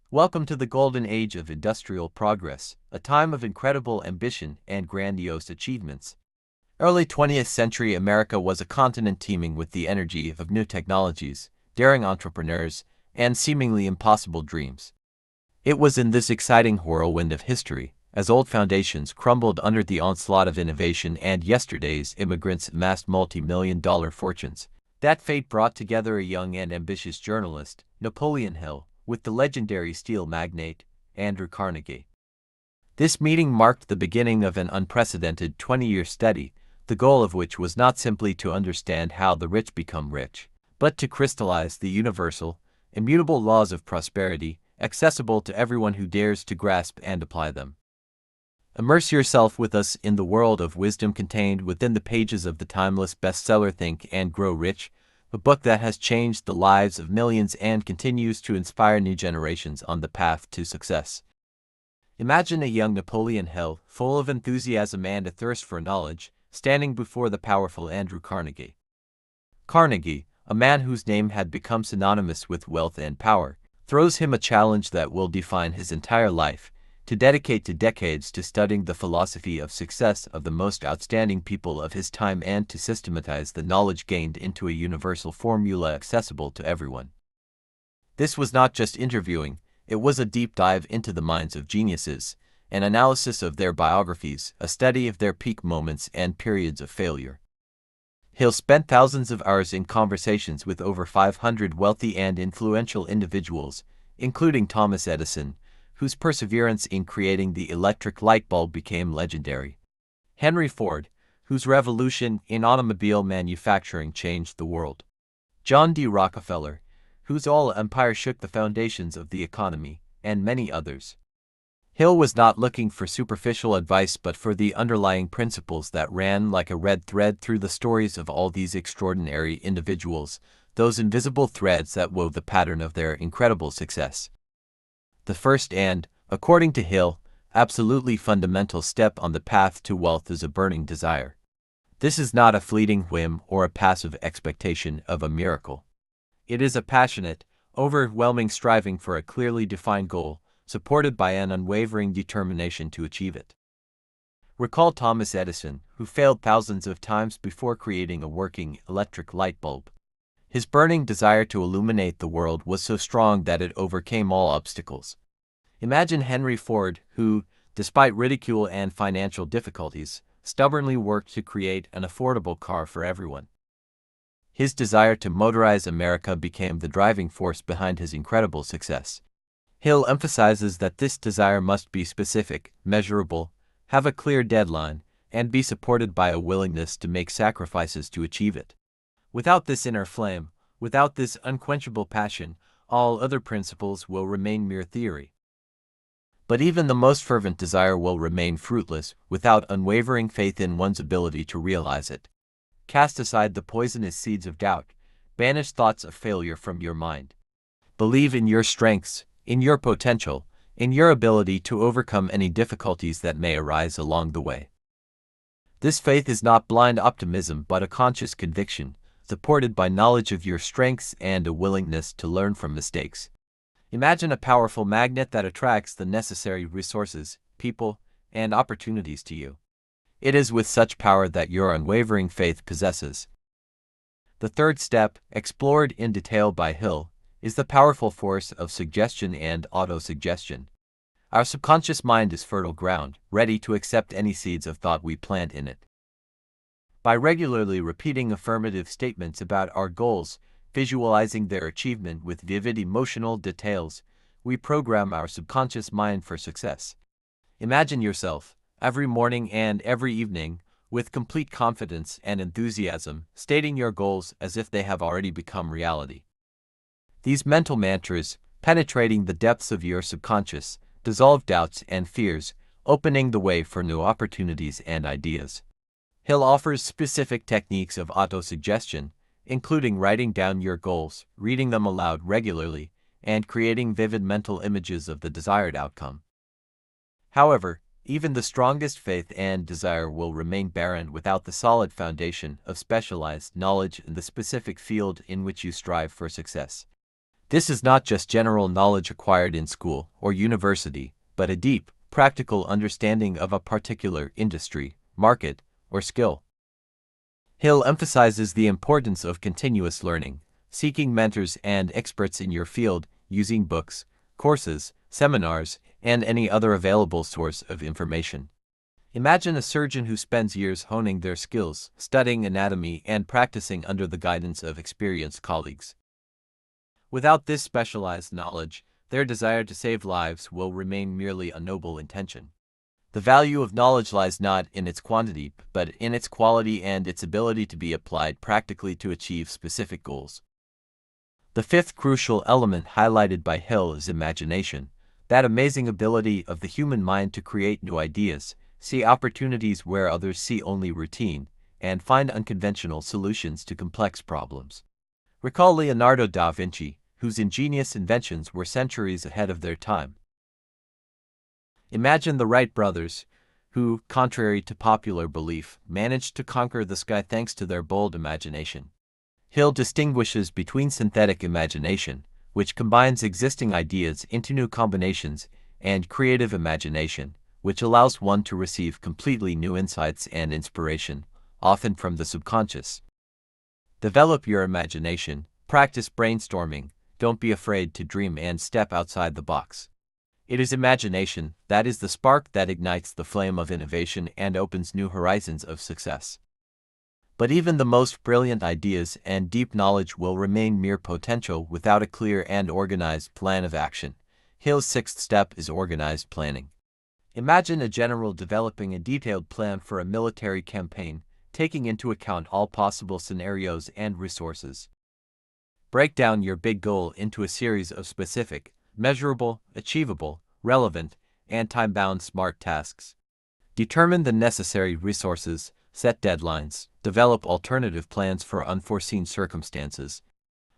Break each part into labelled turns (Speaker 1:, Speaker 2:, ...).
Speaker 1: Welcome to the golden age of industrial progress, a time of incredible ambition and grandiose achievements. Early 20th century America was a continent teeming with the energy of new technologies, daring entrepreneurs, and seemingly impossible dreams. It was in this exciting whirlwind of history, as old foundations crumbled under the onslaught of innovation and yesterday's immigrants amassed multi-million-dollar fortunes, that fate brought together a young and ambitious journalist, Napoleon Hill, with the legendary steel magnate, Andrew Carnegie. This meeting marked the beginning of an unprecedented 20-year study, the goal of which was not simply to understand how the rich become rich, but to crystallize the universal, immutable laws of prosperity, accessible to everyone who dares to grasp and apply them. Immerse yourself with us in the world of wisdom contained within the pages of the timeless bestseller Think and Grow Rich, a book that has changed the lives of millions and continues to inspire new generations on the path to success. Imagine a young Napoleon Hill, full of enthusiasm and a thirst for knowledge, standing before the powerful Andrew Carnegie. Carnegie, a man whose name had become synonymous with wealth and power, throws him a challenge that will define his entire life: to dedicate decades to studying the philosophy of success of the most outstanding people of his time and to systematize the knowledge gained into a universal formula accessible to everyone. This was not just interviewing, it was a deep dive into the minds of geniuses, an analysis of their biographies, a study of their peak moments and periods of failure. Hill spent thousands of hours in conversations with over 500 wealthy and influential individuals, including Thomas Edison, whose perseverance in creating the electric light bulb became legendary; Henry Ford, whose revolution in automobile manufacturing changed the world; John D. Rockefeller, whose oil empire shook the foundations of the economy, and many others. Hill was not looking for superficial advice but for the underlying principles that ran like a red thread through the stories of all these extraordinary individuals, those invisible threads that wove the pattern of their incredible success. The first and, according to Hill, absolutely fundamental step on the path to wealth is a burning desire. This is not a fleeting whim or a passive expectation of a miracle. It is a passionate, overwhelming striving for a clearly defined goal, supported by an unwavering determination to achieve it. Recall Thomas Edison, who failed thousands of times before creating a working electric light bulb. His burning desire to illuminate the world was so strong that it overcame all obstacles. Imagine Henry Ford, who, despite ridicule and financial difficulties, stubbornly worked to create an affordable car for everyone. His desire to motorize America became the driving force behind his incredible success. Hill emphasizes that this desire must be specific, measurable, have a clear deadline, and be supported by a willingness to make sacrifices to achieve it. Without this inner flame, without this unquenchable passion, all other principles will remain mere theory. But even the most fervent desire will remain fruitless without unwavering faith in one's ability to realize it. Cast aside the poisonous seeds of doubt, banish thoughts of failure from your mind. Believe in your strengths, in your potential, in your ability to overcome any difficulties that may arise along the way. This faith is not blind optimism but a conscious conviction, supported by knowledge of your strengths and a willingness to learn from mistakes. Imagine a powerful magnet that attracts the necessary resources, people, and opportunities to you. It is with such power that your unwavering faith possesses. The third step, explored in detail by Hill, is the powerful force of suggestion and autosuggestion. Our subconscious mind is fertile ground, ready to accept any seeds of thought we plant in it. By regularly repeating affirmative statements about our goals, visualizing their achievement with vivid emotional details, we program our subconscious mind for success. Imagine yourself, every morning and every evening, with complete confidence and enthusiasm, stating your goals as if they have already become reality. These mental mantras, penetrating the depths of your subconscious, dissolve doubts and fears, opening the way for new opportunities and ideas. Hill offers specific techniques of autosuggestion, including writing down your goals, reading them aloud regularly, and creating vivid mental images of the desired outcome. However, even the strongest faith and desire will remain barren without the solid foundation of specialized knowledge in the specific field in which you strive for success. This is not just general knowledge acquired in school or university, but a deep, practical understanding of a particular industry, market, or skill. Hill emphasizes the importance of continuous learning, seeking mentors and experts in your field, using books, courses, seminars, and any other available source of information. Imagine a surgeon who spends years honing their skills, studying anatomy, and practicing under the guidance of experienced colleagues. Without this specialized knowledge, their desire to save lives will remain merely a noble intention. The value of knowledge lies not in its quantity, but in its quality and its ability to be applied practically to achieve specific goals. The fifth crucial element highlighted by Hill is imagination, that amazing ability of the human mind to create new ideas, see opportunities where others see only routine, and find unconventional solutions to complex problems. Recall Leonardo da Vinci, whose ingenious inventions were centuries ahead of their time. Imagine the Wright brothers, who, contrary to popular belief, managed to conquer the sky thanks to their bold imagination. Hill distinguishes between synthetic imagination, which combines existing ideas into new combinations, and creative imagination, which allows one to receive completely new insights and inspiration, often from the subconscious. Develop your imagination, practice brainstorming, don't be afraid to dream and step outside the box. It is imagination that is the spark that ignites the flame of innovation and opens new horizons of success. But even the most brilliant ideas and deep knowledge will remain mere potential without a clear and organized plan of action. Hill's sixth step is organized planning. Imagine a general developing a detailed plan for a military campaign, taking into account all possible scenarios and resources. Break down your big goal into a series of specific, measurable, achievable, relevant, and time-bound SMART tasks. Determine the necessary resources, set deadlines, develop alternative plans for unforeseen circumstances.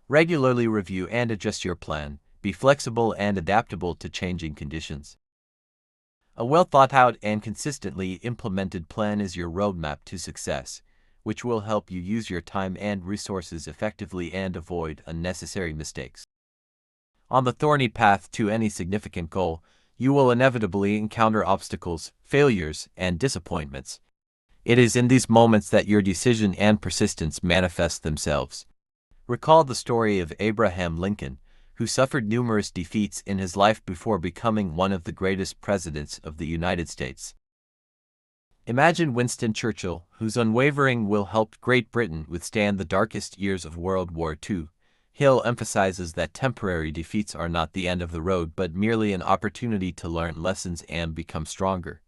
Speaker 1: Regularly review and adjust your plan, be flexible and adaptable to changing conditions. A well-thought-out and consistently implemented plan is your roadmap to success, which will help you use your time and resources effectively and avoid unnecessary mistakes. On the thorny path to any significant goal, you will inevitably encounter obstacles, failures, and disappointments. It is in these moments that your decision and persistence manifest themselves. Recall the story of Abraham Lincoln, who suffered numerous defeats in his life before becoming one of the greatest presidents of the United States. Imagine Winston Churchill, whose unwavering will helped Great Britain withstand the darkest years of World War II. Hill emphasizes that temporary defeats are not the end of the road but merely an opportunity to learn lessons and become stronger.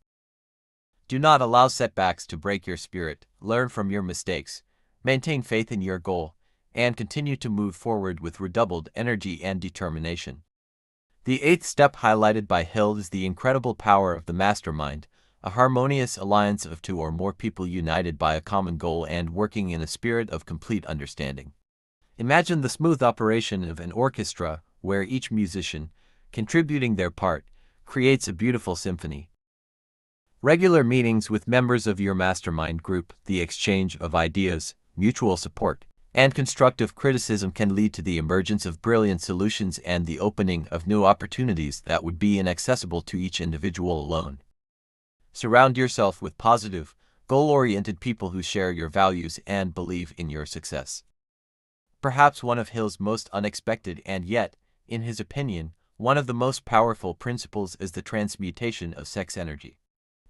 Speaker 1: Do not allow setbacks to break your spirit, learn from your mistakes, maintain faith in your goal, and continue to move forward with redoubled energy and determination. The eighth step highlighted by Hill is the incredible power of the mastermind, a harmonious alliance of two or more people united by a common goal and working in a spirit of complete understanding. Imagine the smooth operation of an orchestra where each musician, contributing their part, creates a beautiful symphony. Regular meetings with members of your mastermind group, the exchange of ideas, mutual support, and constructive criticism can lead to the emergence of brilliant solutions and the opening of new opportunities that would be inaccessible to each individual alone. Surround yourself with positive, goal-oriented people who share your values and believe in your success. Perhaps one of Hill's most unexpected and yet, in his opinion, one of the most powerful principles is the transmutation of sex energy.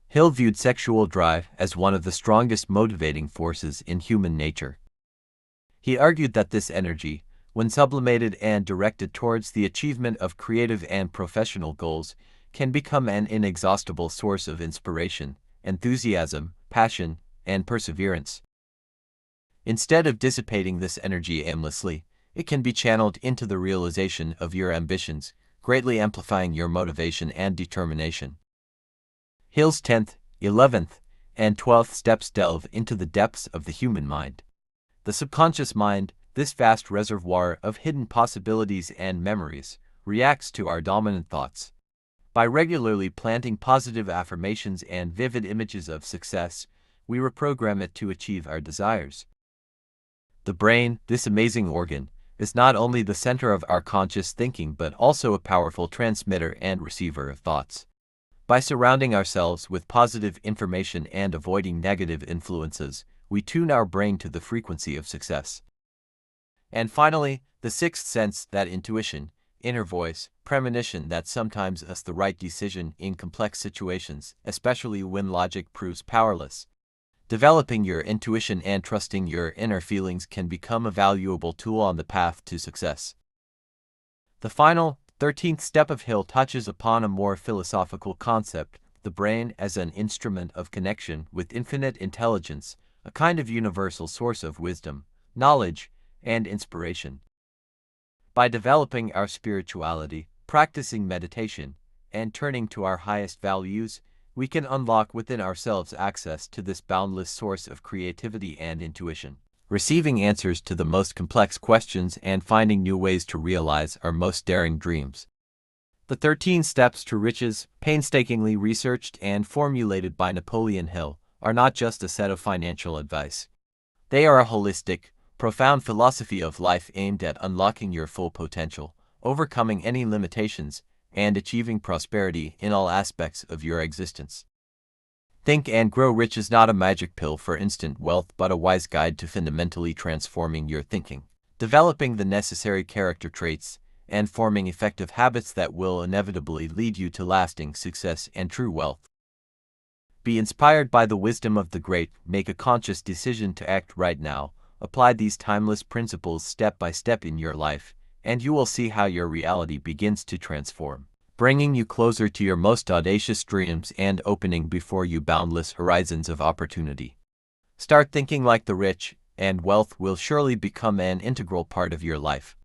Speaker 1: Hill viewed sexual drive as one of the strongest motivating forces in human nature. He argued that this energy, when sublimated and directed towards the achievement of creative and professional goals, can become an inexhaustible source of inspiration, enthusiasm, passion, and perseverance. Instead of dissipating this energy aimlessly, it can be channeled into the realization of your ambitions, greatly amplifying your motivation and determination. Hill's 10th, 11th, and 12th steps delve into the depths of the human mind. The subconscious mind, this vast reservoir of hidden possibilities and memories, reacts to our dominant thoughts. By regularly planting positive affirmations and vivid images of success, we reprogram it to achieve our desires. The brain, this amazing organ, is not only the center of our conscious thinking but also a powerful transmitter and receiver of thoughts. By surrounding ourselves with positive information and avoiding negative influences, we tune our brain to the frequency of success. And finally, the sixth sense, that intuition, inner voice, premonition that sometimes is the right decision in complex situations, especially when logic proves powerless. Developing your intuition and trusting your inner feelings can become a valuable tool on the path to success. The final, 13th step of Hill touches upon a more philosophical concept, the brain as an instrument of connection with infinite intelligence, a kind of universal source of wisdom, knowledge, and inspiration. By developing our spirituality, practicing meditation, and turning to our highest values, we can unlock within ourselves access to this boundless source of creativity and intuition, receiving answers to the most complex questions and finding new ways to realize our most daring dreams. The 13 Steps to Riches, painstakingly researched and formulated by Napoleon Hill, are not just a set of financial advice. They are a holistic, profound philosophy of life aimed at unlocking your full potential, overcoming any limitations, and achieving prosperity in all aspects of your existence. Think and Grow Rich is not a magic pill for instant wealth but a wise guide to fundamentally transforming your thinking, developing the necessary character traits, and forming effective habits that will inevitably lead you to lasting success and true wealth. Be inspired by the wisdom of the great, make a conscious decision to act right now, apply these timeless principles step by step in your life, and you will see how your reality begins to transform, bringing you closer to your most audacious dreams and opening before you boundless horizons of opportunity. Start thinking like the rich, and wealth will surely become an integral part of your life.